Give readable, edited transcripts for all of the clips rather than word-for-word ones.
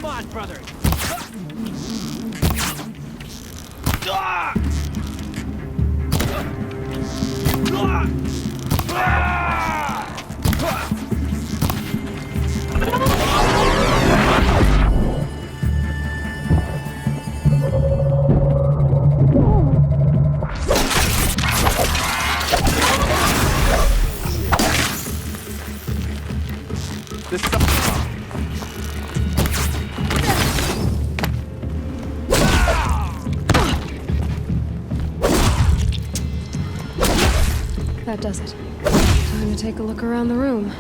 Come on, brother! Ah! Ah! This is That does it. Time to take a look around the room.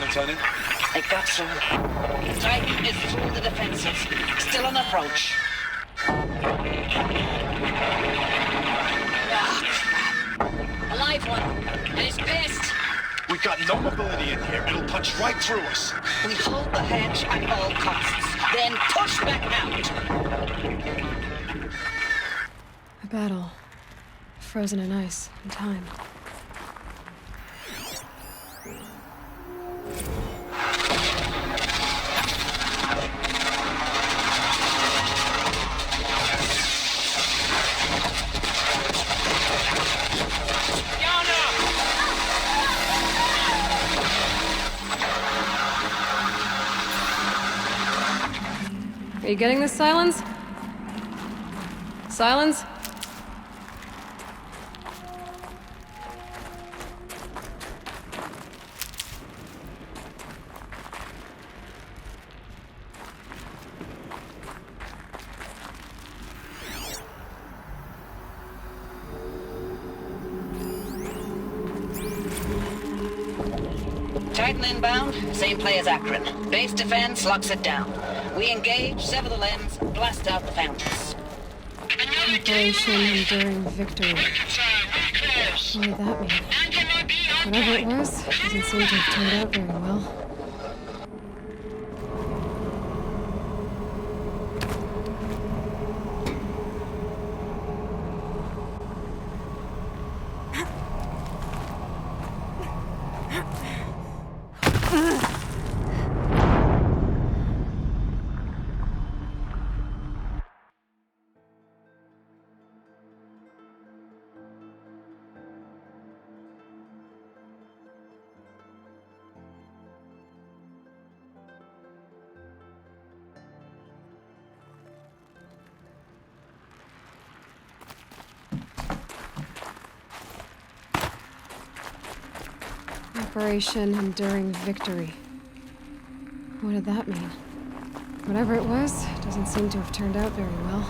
Lieutenant? It got through. Titan is through the defenses. Still on approach. Ah, crap. A live one. And he's pissed. We've got no mobility in here. It'll punch right through us. We hold the hedge at all costs. Then push back out. A battle. Frozen in ice and time. Are you getting this, Silence? Silence? Titan inbound, same play as Akron. Base defense locks it down. We engage, sever the lens, blast out the fountains. Operation Enduring Victory. What did that mean? Whatever it was, doesn't seem to have turned out very well. Operation Enduring Victory. What did that mean? Whatever it was, doesn't seem to have turned out very well.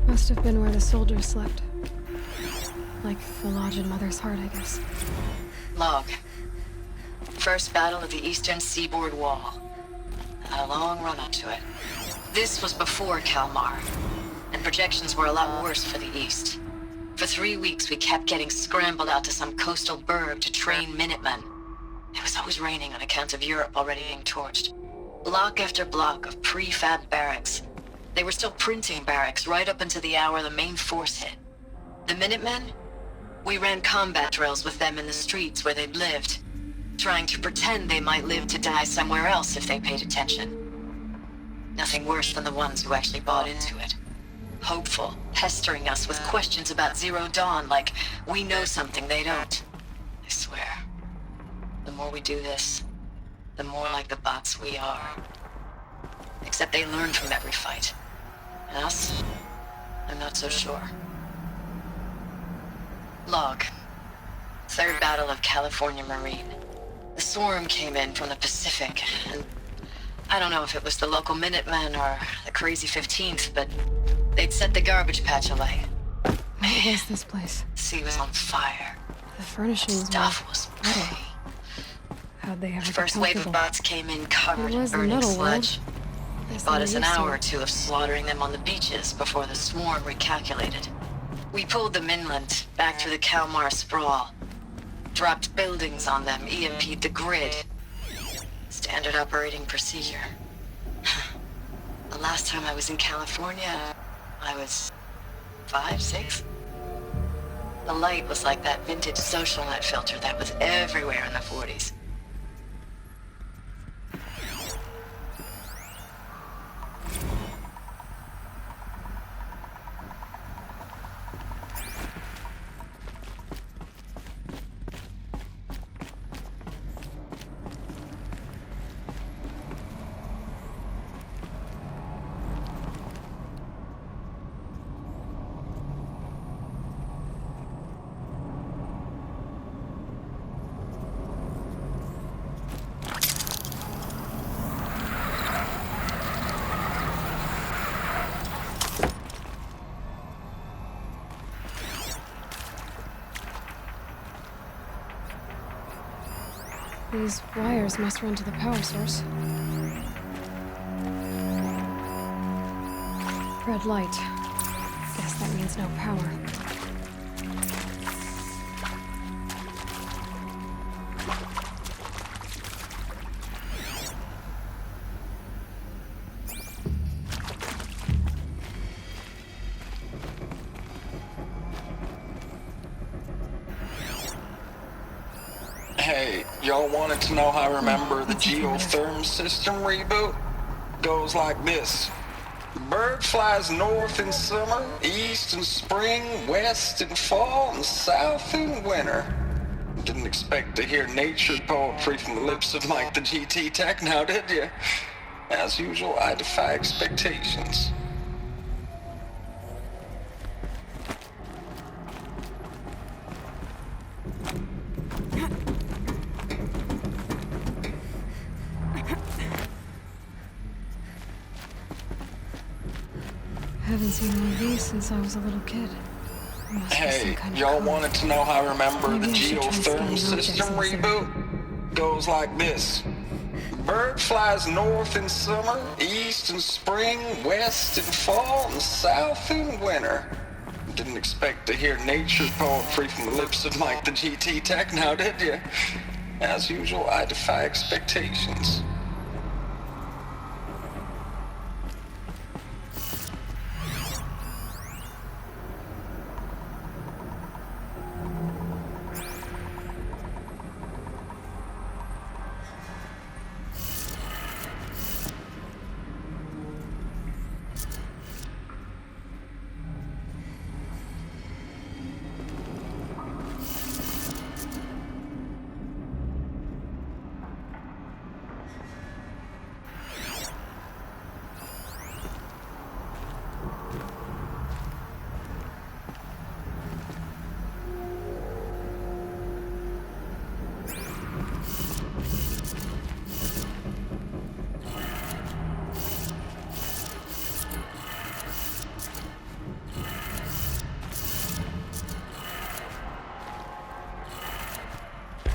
Must have been where the soldiers slept. Like the lodge in Mother's Heart, I guess. Log. First battle of the eastern seaboard wall. a long run up to it. This was before Kalmar, and projections were a lot worse for the east. For 3 weeks, we kept getting scrambled out to some coastal burg to train Minutemen. It was always raining on account of Europe already being torched. Block after block of prefab barracks. They were still printing barracks right up until the hour the main force hit. The Minutemen? We ran combat drills with them in the streets where they'd lived, trying to pretend they might live to die somewhere else if they paid attention. Nothing worse than the ones who actually bought into it. Hopeful, pestering us with questions about Zero Dawn like we know something they don't. I swear, the more we do this, the more like the bots we are. Except they learn from every fight. And us? I'm not so sure. Log. Third Battle of California Marine. The swarm came in from the Pacific, and I don't know if it was the local Minutemen or the crazy 15th, but they'd set the garbage patch alight. What was this place? The sea was on fire. The furnishings Stuff was metal. How'd they ever The get first wave of comfortable? bots came in covered It in was the burning metal sludge. world. They Guess bought they us were an used to hour or it. two of slaughtering them on the beaches before the swarm recalculated. We pulled them inland, back through the Kalmar sprawl. Dropped buildings on them, EMP'd the grid. Standard operating procedure. The last time I was in California, I was 5, 6? The light was like that vintage social net filter that was everywhere in the 40s. These wires must run to the power source. Red light. Guess that means no power. Hey, y'all wanted to know how I remember the geotherm system reboot? Goes like this. Bird flies north in summer, east in spring, west in fall, and south in winter. Didn't expect to hear nature poetry from the lips of Mike the GT Tech now, did you? As usual, I defy expectations. Haven't seen one of these since I was a little kid. Must be Hey, some kind of y'all code. wanted to know how I remember the Maybe I should try geotherm scanning objects system in this area. reboot? Goes like this. Bird flies north in summer, east in spring, west in fall, and south in winter. Didn't expect to hear nature poetry from the lips of Mike the GT Tech now, did you? As usual, I defy expectations.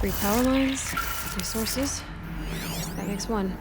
Three power lines, three sources. That makes one.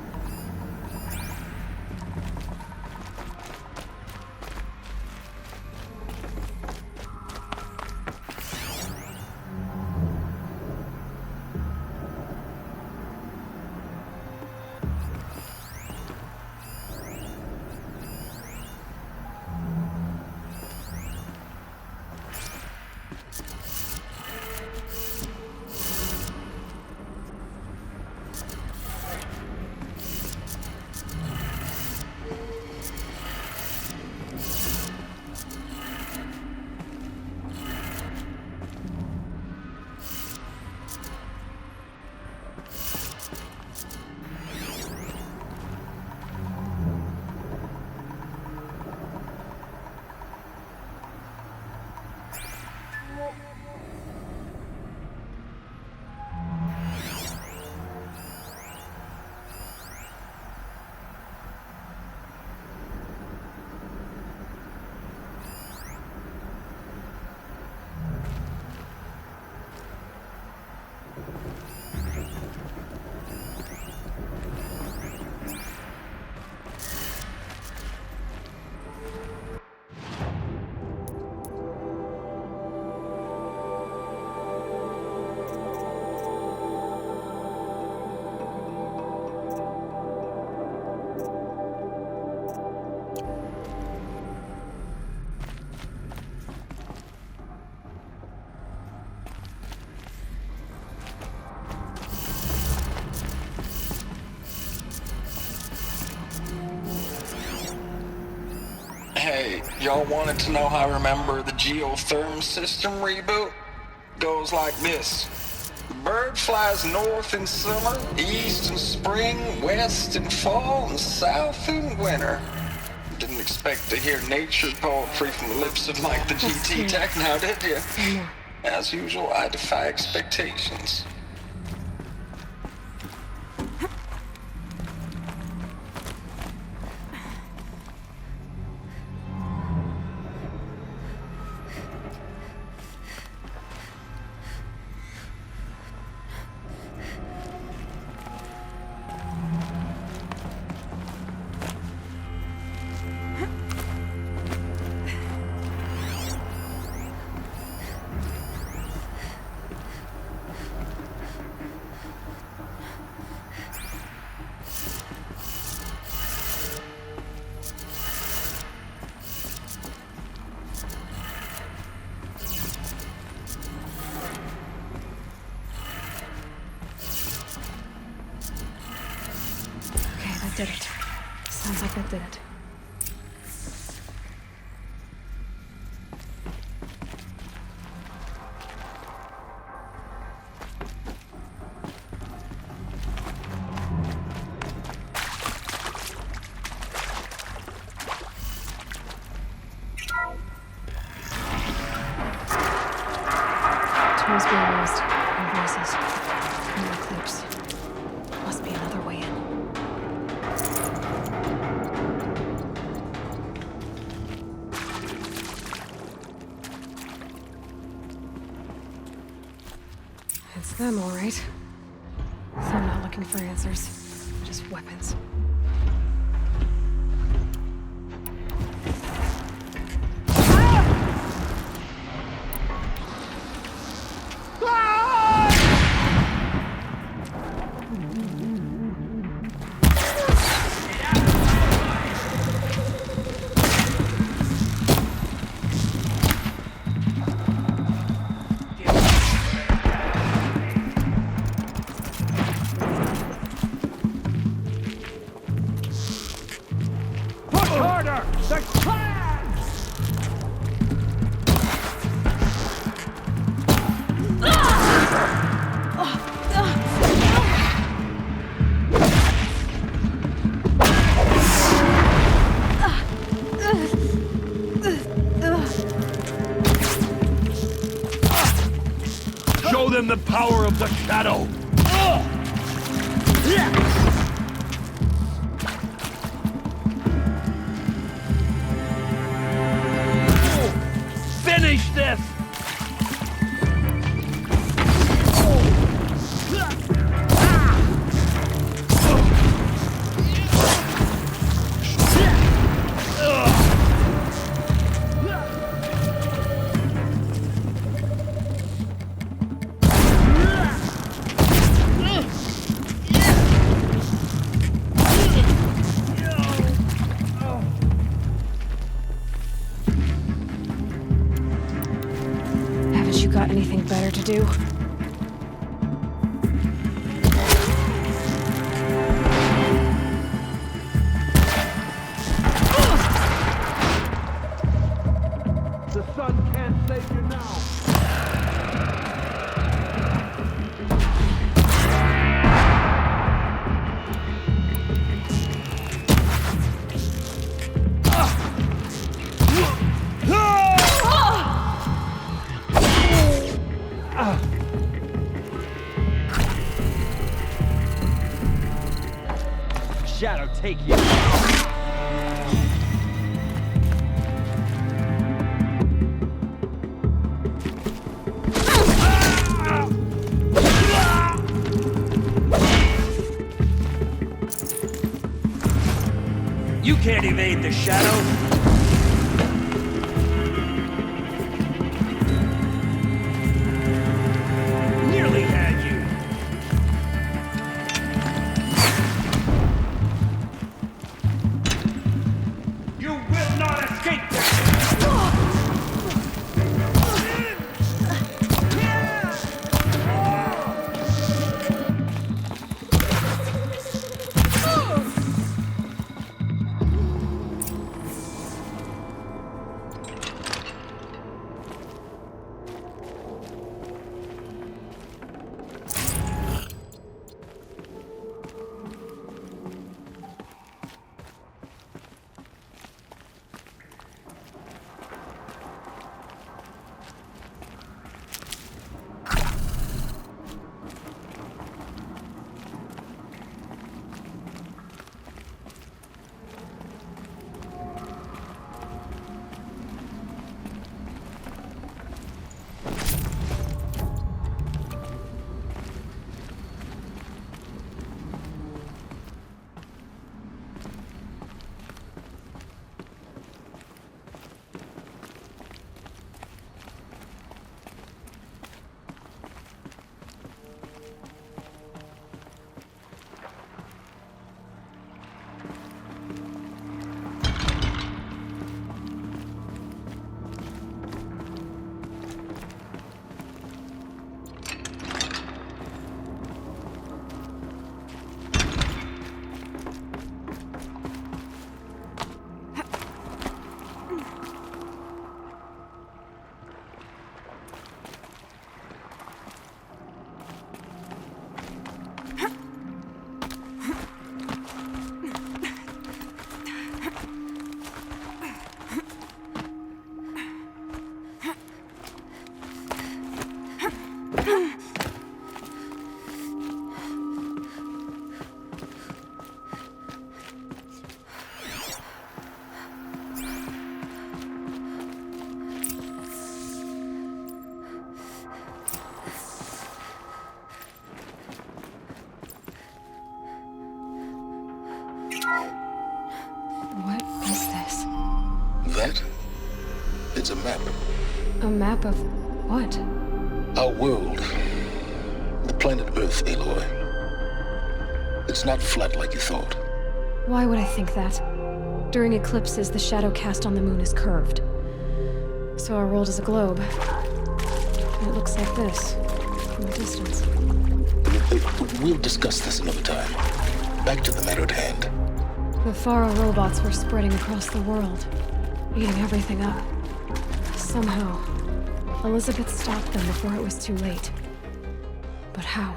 Hey, y'all wanted to know how I remember the geotherm system reboot? Goes like this. Bird flies north in summer, east in spring, west in fall, and south in winter. Didn't expect to hear nature poetry from the lips of Mike the GT Tech now, did you? As usual, I defy expectations. Did it. Sounds like that did it. Tools being used. And voices. No clips. Must be another way in. It's them, all right. They're not looking for answers, just weapons. Show them the power of the shadow! Finish this! Haven't you got anything better to do? The sun can't save you now! Shadow, take you. You can't evade the shadow. Nearly had you. You will not escape this! It's a map. A map of what? Our world. The planet Earth, Aloy. It's not flat like you thought. Why would I think that? During eclipses, the shadow cast on the moon is curved. So our world is a globe. And it looks like this, from a distance. We'll discuss this another time. Back to the matter at hand. The Faro robots were spreading across the world, eating everything up. Somehow, Elizabeth stopped them before it was too late. But how?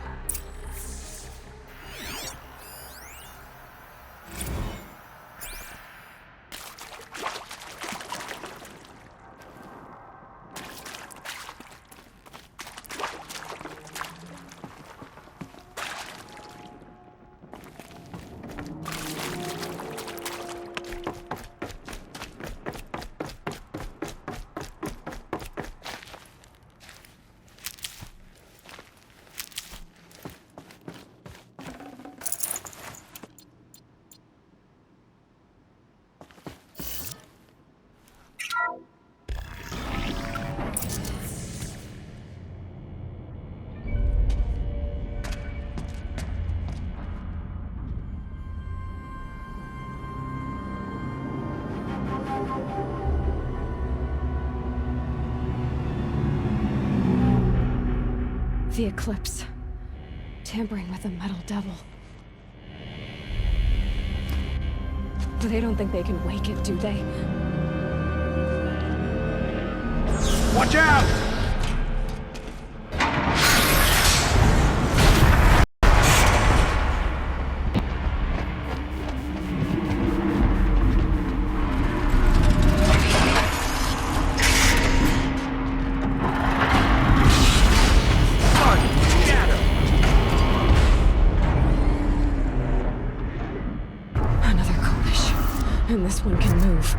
The eclipse. Tampering with the metal devil. But they don't think they can wake it, do they? Watch out! Another Kovish. And this one can move.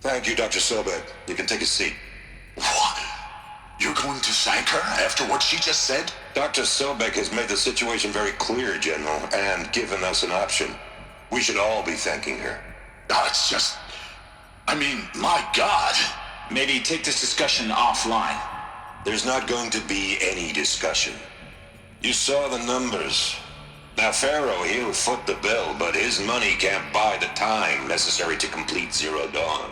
Thank you, Dr. Sobek. You can take a seat. What? You're going to thank her after what she just said? Dr. Sobek has made the situation very clear, General, and given us an option. We should all be thanking her. Oh, it's just... I mean, my God. Maybe take this discussion offline. There's not going to be any discussion. You saw the numbers. Now, Pharaoh, he'll foot the bill, but his money can't buy the time necessary to complete Zero Dawn.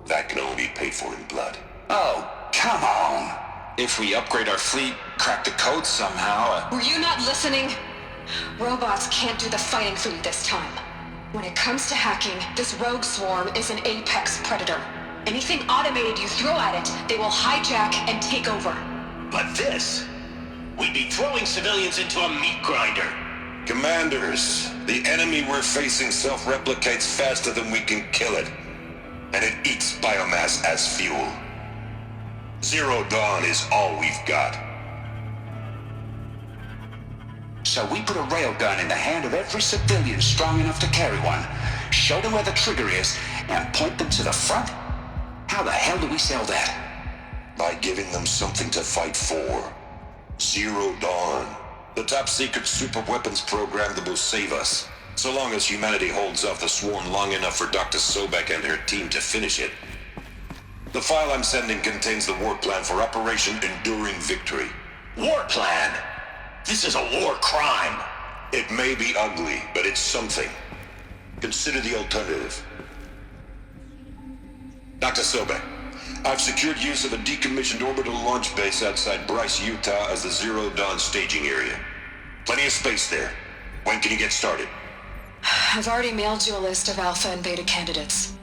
That can only be paid for in blood. Oh, come on. If we upgrade our fleet, crack the code somehow... Were you not listening? Robots can't do the fighting for you this time. When it comes to hacking, this rogue swarm is an apex predator. Anything automated you throw at it, they will hijack and take over. But this... We'd be throwing civilians into a meat grinder. Commanders, the enemy we're facing self-replicates faster than we can kill it. And it eats biomass as fuel. Zero Dawn is all we've got. So we put a railgun in the hand of every civilian strong enough to carry one, show them where the trigger is, and point them to the front? How the hell do we sell that? By giving them something to fight for. Zero Dawn. The top-secret super-weapons program that will save us. So long as humanity holds off the swarm long enough for Dr. Sobek and her team to finish it. The file I'm sending contains the war plan for Operation Enduring Victory. War plan? This is a war crime. It may be ugly, but it's something. Consider the alternative. Dr. Sobek, I've secured use of a decommissioned orbital launch base outside Bryce, Utah as the Zero Dawn staging area. Plenty of space there. When can you get started? I've already mailed you a list of alpha and beta candidates.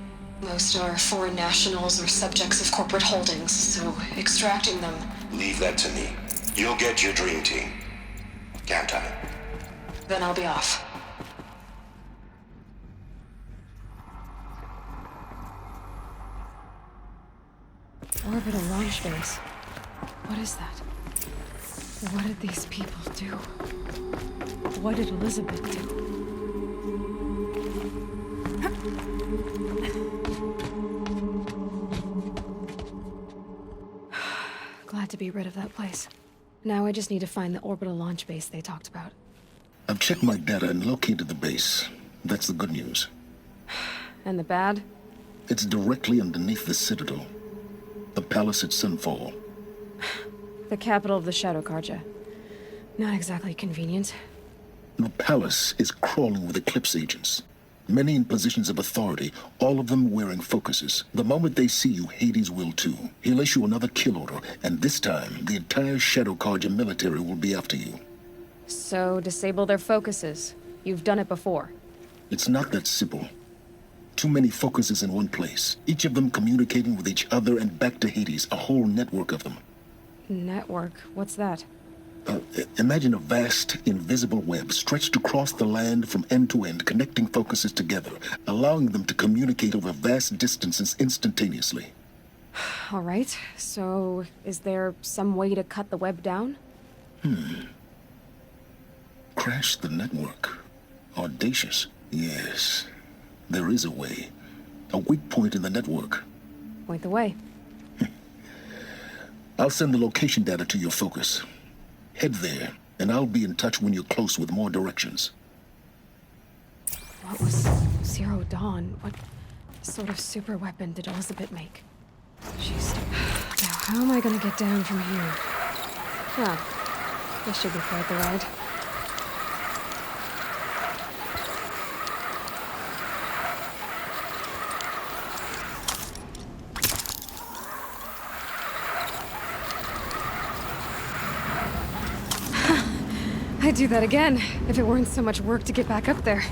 Most are foreign nationals or subjects of corporate holdings, so extracting them... Leave that to me. You'll get your dream team. Count on it. Then I'll be off. Orbital launch base. What is that? What did these people do? What did Elizabeth do? Glad to be rid of that place. Now I just need to find the orbital launch base they talked about. I've checked my data and located the base. That's the good news. And the bad? It's directly underneath the Citadel. The palace at Sunfall. The capital of the Shadow Carja. Not exactly convenient. The palace is crawling with Eclipse agents. Many in positions of authority, all of them wearing focuses. The moment they see you, Hades will too. He'll issue another kill order, and this time, the entire Shadow Carja military will be after you. So, disable their focuses. You've done it before. It's not that simple. Too many focuses in one place, each of them communicating with each other and back to Hades, a whole network of them. Network? What's that? Imagine a vast, invisible web stretched across the land from end to end, connecting focuses together, allowing them to communicate over vast distances instantaneously. All right, so is there some way to cut the web down? Crash the network. Audacious. Yes, there is a way. A weak point in the network. Point the way. I'll send the location data to your focus. Head there, and I'll be in touch when you're close with more directions. What was Zero Dawn? What sort of super weapon did Elizabeth make? Jeez. Now, how am I gonna get down from here? Huh. This should be quite the ride. I'd do that again, if it weren't so much work to get back up there.